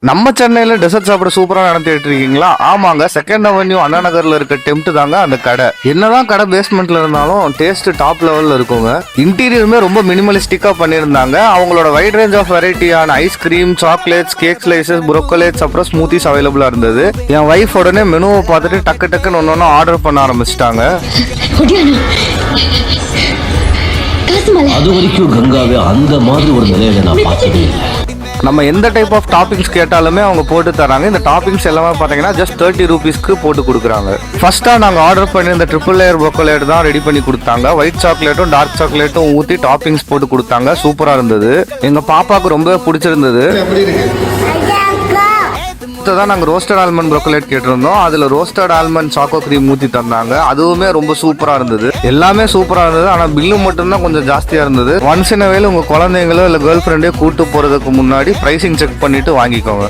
நம்ம சென்னையில டெசர்ட் சாப்பிட சூப்பரா நடத்திட்டு இருக்கீங்களா? ஆமாங்க, செகண்ட் அவென்யூ அண்ணா நகர்ல இருக்க டெம்ட் தாங்க அந்த கடை. என்னதான் கடை பேஸ்மெண்ட்ல இருந்தாலும் டேஸ்ட் டாப் லெவல்ல இருக்குங்க. இன்டீரியருமே ரொம்ப மினிமலிஸ்டிக்கா பண்ணியிருந்தாங்க. அவங்களோட வைட் ரேஞ்ச் ஆஃப் வெரைட்டியான ஐஸ்கிரீம், சாக்லேட்ஸ், கேக் ஸ்லைசஸ், புரோக்கோலேட்ஸ் அப்புறம் ஸ்மூத்திஸ் அவைலபிளா இருந்தது. என் வைஃப் உடனே மெனுவை பார்த்துட்டு டக்கு டக்குன்னு ஒன்னொன்னு ஆர்டர் பண்ண ஆரம்பிச்சிட்டாங்க. அது வரைக்கும் கங்காவே அந்த மாதிரி ஒரு நிலையில நான் பார்த்ததே இல்லை. நம்ம எந்த டைப் ஆஃப் டாப்பிங்ஸ் கேட்டாலுமே அவங்க போட்டு தராங்க. இந்த டாப்பிங்ஸ் எல்லாமே பார்த்தீங்கன்னா ஜஸ்ட் 30 ரூபீஸ்க்கு போட்டு கொடுக்குறாங்க. ஃபர்ஸ்டா நாங்கள் ஆர்டர் பண்ணி இந்த ட்ரிபிள் லேயர் புரோக்கோலேட் தான் ரெடி பண்ணி கொடுத்தாங்க. ஒயிட் சாக்லேட்டும் டார்க் சாக்லேட்டும் ஊற்றி டாப்பிங்ஸ் போட்டு கொடுத்தாங்க. சூப்பரா இருந்தது. எங்க பாப்பாவுக்கு ரொம்ப பிடிச்சிருந்தது. தான் நாங்கள் ரோஸ்டட் ஆல்மண்ட் புரோக்கோலேட் கேட்டிருந்தோம். அதில் ரோஸ்டட் ஆல்மண்ட் சாக்கோ கிரீம் ஊற்றி தந்தாங்க. அதுவுமே ரொம்ப சூப்பராக இருந்தது. எல்லாமே சூப்பராக இருந்தது. ஆனால் பில்லு மட்டும்தான் கொஞ்சம் ஜாஸ்தியாக இருந்தது. ஒன்ஸ் இன் அ வேல உங்கள் குழந்தைங்களோ இல்லை கேர்ள் ஃப்ரெண்டே கூட்டு போகிறதுக்கு முன்னாடி ப்ரைசிங் செக் பண்ணிட்டு வாங்கிக்கோங்க.